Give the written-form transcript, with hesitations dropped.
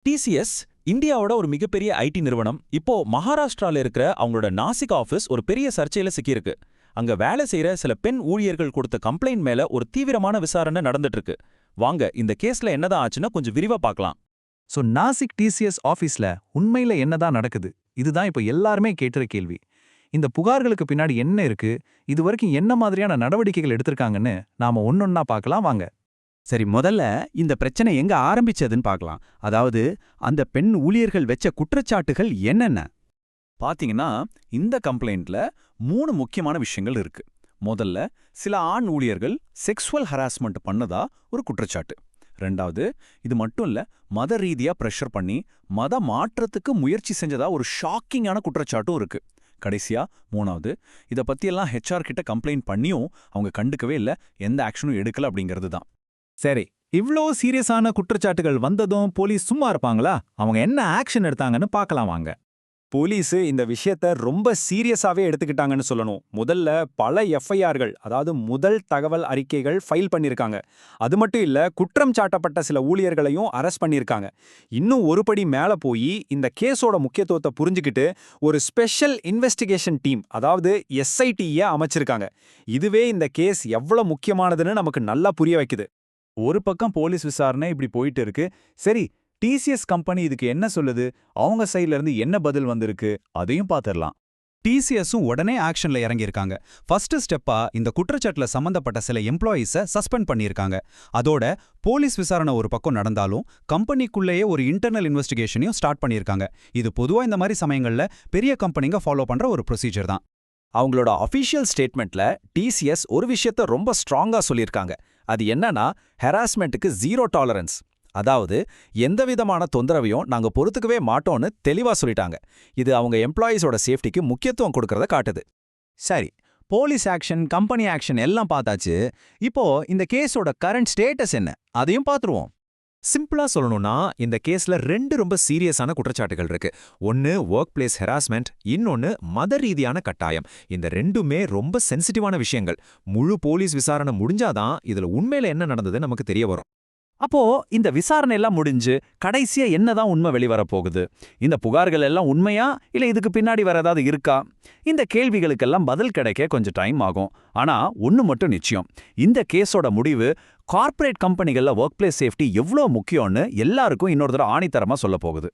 TCS இந்தியாவோட ஒரு மிகப்பெரிய ஐடி நிறுவனம் இப்போ மகாராஷ்டிரால இருக்கிற அவங்களோட நாசிக் ஆபீஸ் ஒரு பெரிய சர்ச்சையில சிக்கியிருக்கு. அங்க வேலை செய்யற சில பெண் ஊழியர்கள் கொடுத்த கம்ப்ளைண்ட் மேல ஒரு தீவிரமான விசாரணை நடந்துட்டு இருக்கு. வாங்க இந்த கேஸ்ல என்னதான் ஆச்சுன்னா கொஞ்சம் விரிவா பார்க்கலாம். நாசிக் டிசிஎஸ் ஆஃபீஸ்ல உண்மையில என்னதான் நடக்குது? இதுதான் இப்ப எல்லாருமே கேட்டுற கேள்வி. இந்த புகார்களுக்கு பின்னாடி என்ன இருக்கு? இதுவரைக்கும் என்ன மாதிரியான நடவடிக்கைகள் எடுத்திருக்காங்கன்னு நாம ஒன்னொன்னா பார்க்கலாம் வாங்க. சரி, முதல்ல இந்த பிரச்சனை எங்க ஆரம்பிச்சதுன்னு பார்க்கலாம். அதாவது அந்த பெண் ஊழியர்கள் வெச்ச குற்றச்சாட்டுகள் என்னென்ன? பாத்தீங்கன்னா இந்த கம்ப்ளைண்ட்ல 3 முக்கியமான விஷயங்கள் இருக்கு. முதல்ல, சில ஆண் ஊழியர்கள் செக்ஸுவல் ஹராஸ்மெண்ட் பண்ணதா ஒரு குற்றச்சாட்டு. ரெண்டாவது, இது மட்டும் இல்ல, மத ரீதியா பிரஷர் பண்ணி மத மாற்றத்துக்கு முயற்சி செஞ்சதா ஒரு ஷாக்கிங்கான குற்றச்சாட்டும் இருக்கு. கடைசியா மூணாவது, இத பத்தியெல்லாம் ஹெச்ஆர் கிட்ட கம்ப்ளைண்ட் பண்ணியும் அவங்க கண்டுக்கவே இல்ல, எந்த ஆக்ஷனும் எடுக்கல அப்படிங்கிறது தான். சரி, இவ்ளோ சீரியஸான குற்றச்சாட்டுகள் வந்ததும் போலீஸ் சும்மா இருப்பாங்களா? அவங்க என்ன ஆக்ஷன் எடுத்தாங்கன்னு பார்க்கலாம் வாங்க. போலீஸ் இந்த விஷயத்த ரொம்ப சீரியஸாவே எடுத்துக்கிட்டாங்கன்னு சொல்லணும். முதல்ல பல எஃப்ஐஆர்கள், அதாவது முதல் தகவல் அறிக்கைகள் ஃபைல் பண்ணிருக்காங்க. அது மட்டும் இல்ல, குற்றம் சாட்டப்பட்ட சில ஊழியர்களையும் அரெஸ்ட் பண்ணிருக்காங்க. இன்னும் ஒருபடி மேல போய் இந்த கேஸோட முக்கியத்துவத்தை புரிஞ்சுக்கிட்டு ஒரு ஸ்பெஷல் இன்வெஸ்டிகேஷன் டீம், அதாவது எஸ்ஐடியை அமைச்சிருக்காங்க. இதுவே இந்த கேஸ் எவ்வளவு முக்கியமானதுன்னு நமக்கு நல்லா புரிய வைக்குது. ஒரு பக்கம் போலீஸ் விசாரணை இப்படி போயிட்டு இருக்கு. சரி, டிசிஎஸ் கம்பெனி இதுக்கு என்ன சொல்லுது? அவங்க சைட்ல இருந்து என்ன பதில் வந்திருக்கு? அதையும் பாத்திரலாம். டிசிஎஸும் உடனே ஆக்ஷன்ல இறங்கியிருக்காங்க. ஃபர்ஸ்ட் ஸ்டெப்பா இந்த குற்றச்சாட்டுல சம்பந்தப்பட்ட சில எம்ப்ளாயீஸை சஸ்பெண்ட் பண்ணியிருக்காங்க. அதோட போலீஸ் விசாரணை ஒரு பக்கம் நடந்தாலும் கம்பெனிக்குள்ளேயே ஒரு இன்டர்னல் இன்வெஸ்டிகேஷனையும் ஸ்டார்ட் பண்ணியிருக்காங்க. இது பொதுவா இந்த மாதிரி சமயங்கள்ல பெரிய கம்பெனிங்க ஃபாலோ பண்ற ஒரு ப்ரொசீஜர் தான். அவங்களோட அஃபிஷியல் ஸ்டேட்மெண்ட்ல டிசிஎஸ் ஒரு விஷயத்த ரொம்ப ஸ்ட்ராங்கா சொல்லியிருக்காங்க. அது என்னன்னா, ஹெராஸ்மெண்ட்டுக்கு 0 டாலரன்ஸ். அதாவது எந்தவிதமான தொந்தரவையும் நாங்க பொறுத்துக்கவே மாட்டோம்னு தெளிவா சொல்லிட்டாங்க. இது அவங்க எம்ப்ளாயீஸோட சேஃப்டிக்கு முக்கியத்துவம் கொடுக்கறத காட்டுது. சரி, போலீஸ் ஆக்ஷன், கம்பெனி ஆக்ஷன் எல்லாம் பார்த்தாச்சு. இப்போ இந்த கேஸோட கரண்ட் ஸ்டேட்டஸ் என்ன? அதையும் பார்த்துருவோம். சிம்பிளா சொல்லணும்னா, இந்த கேஸ்ல 2 ரொம்ப சீரியஸான குற்றச்சாட்டுகள் இருக்கு. ஒன்னு ஒர்க் பிளேஸ் ஹெராஸ்மெண்ட், இன்னொன்னு மத ரீதியான கட்டாயம். இந்த ரெண்டுமே ரொம்ப சென்சிட்டிவான விஷயங்கள். முழு போலீஸ் விசாரணை முடிஞ்சாதான் இதுல உண்மையில என்ன நடந்தது நமக்கு தெரிய வரும். அப்போ இந்த விசாரணை எல்லாம் முடிஞ்சு கடைசியா என்னதான் உண்மை வெளிவர போகுது? இந்த புகார்கள் எல்லாம் உண்மையா இல்ல இதுக்கு பின்னாடி வேற ஏதாவது இருக்கா? இந்த கேள்விகளுக்கெல்லாம் பதில் கிடைக்க கொஞ்சம் டைம் ஆகும். ஆனா ஒன்னு மட்டும் நிச்சயம், இந்த கேஸோட முடிவு கார்ப்பரேட் கம்பெனிகள்ல ஒர்க் பிளேஸ் சேஃப்டி எவ்வளவு முக்கியம்னு எல்லாருக்கும் இன்னொரு தடவை ஆணித்தரமா சொல்ல போகுது.